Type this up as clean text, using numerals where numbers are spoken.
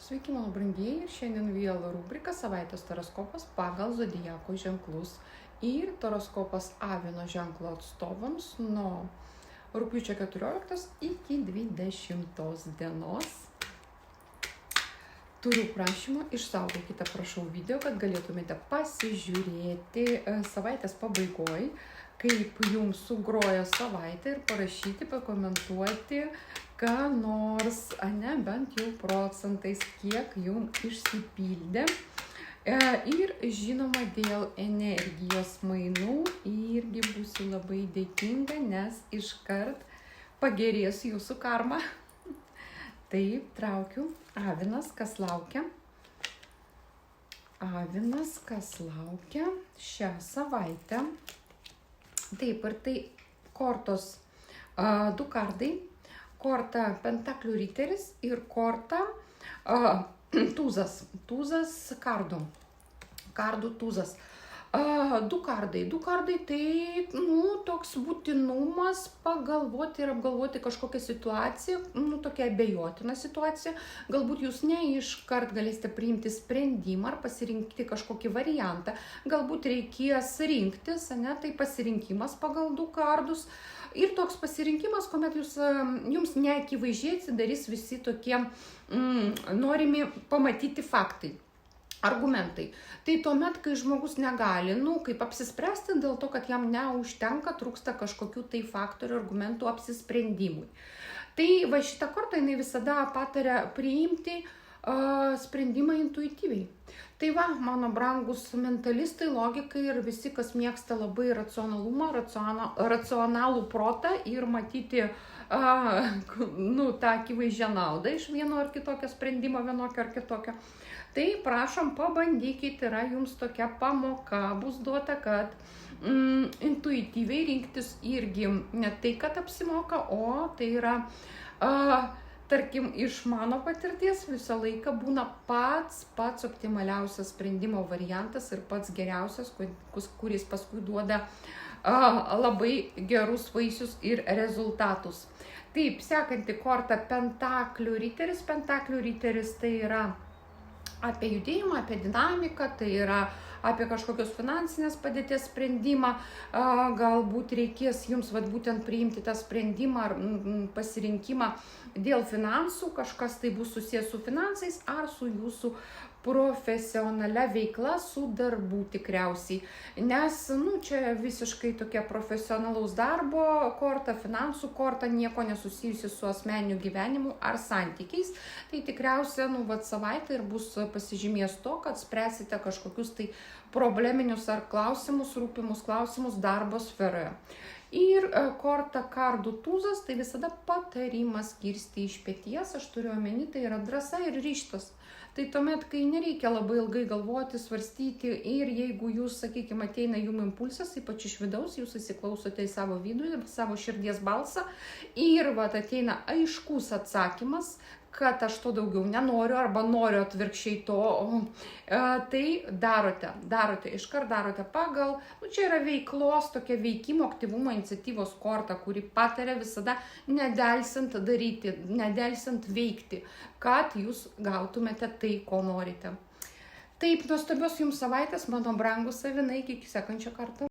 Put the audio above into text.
Sveiki, mano brangieji, šiandien vėl rubrika savaitės horoskopas pagal zodiako ženklus ir horoskopas Avino ženklo atstovams nuo rugpjūčio 14 iki 20 dienos. Turiu prašymą, išsaugokite, prašau, video, kad galėtumėte pasižiūrėti savaitės pabaigoj, kaip jums sugroja savaitė ir parašyti, pakomentuoti, ką nors, bent jau procentais, kiek jums išsipildė. Ir žinoma, dėl energijos mainų irgi būsiu labai dėkinga, nes iškart pagerės jūsų karma. Taip, traukiu. Avinas, kas laukia? Avinas, kas laukia šią savaitę? Taip, ir tai kortos du kardai. Korta Pentaklių riteris ir korta tūzas. Tūzas kardų. Kardų tūzas. Du kardai tai, toks būtinumas pagalvoti ir apgalvoti kažkokią situaciją, tokia abejotina situacija. Galbūt jūs ne iškart galėsite priimti sprendimą ar pasirinkti kažkokį variantą. Galbūt reikės rinktis, tai pasirinkimas pagal du kardus. Ir toks pasirinkimas, kuomet jums neakivaizdžiai atsidarys visi tokie norimi pamatyti faktai. Argumentai. Tai tuomet, kai žmogus negali, kaip apsispręsti dėl to, kad jam neužtenka, trūksta kažkokių tai faktorių, argumentų apsisprendimui. Tai va šitą kortą jinai visada pataria priimti sprendimą intuityviai. Tai va, mano brangus mentalistai, logikai ir visi, kas mėgsta labai racionalumą, racionalų protą ir matyti tą akivaizdžią naudą iš vieno ar kitokio sprendimo, vienokio ar kitokio. Tai prašom, pabandykite, yra jums tokia pamoka bus duota, kad intuityviai rinktis irgi ne tai, kad apsimoka, o tai yra, tarkim, iš mano patirties visą laiką būna pats optimaliausias sprendimo variantas ir pats geriausias, kuris paskui duoda labai gerus vaisius ir rezultatus. Taip, sekanti korta Pentaklių riteris. Pentaklių riteris tai yra apie judėjimą, apie dinamiką, tai yra apie kažkokios finansinės padėties sprendimą. Galbūt reikės jums būtent priimti tą sprendimą ar pasirinkimą dėl finansų, kažkas tai bus susijęs su finansais ar su jūsų profesionalia veikla, su darbu tikriausiai. Nes, čia visiškai tokia profesionalaus darbo korta, finansų korta, nieko nesusijusi su asmeniniu gyvenimu ar santykiais. Tai tikriausiai, savaitė ir bus pasižymės to, kad spręsite kažkokius tai probleminius ar klausimus, rūpimus klausimus darbo sferoje. Ir korta kardų tūzas, tai visada patarimas kirsti iš peties, aš turiu omeny, tai yra drąsa ir ryžtas. Tai tuomet, kai nereikia labai ilgai galvoti, svarstyti ir jeigu jūs, sakykime, ateina jums impulsas, ypač iš vidaus, jūs įsiklausote į savo vidų, savo širdies balsą ir ateina aiškus atsakymas, kad aš to daugiau nenoriu arba noriu atvirkščiai to, tai darote, iškart darote pagal, čia yra veiklos, tokia veikimo, aktyvumo, iniciatyvos korta, kuri pataria visada nedelsiant daryti, nedelsiant veikti, kad jūs gautumėte tai, ko norite. Taip, nuostabios jums savaitės, mano brangūs avinai, iki sekančio karto.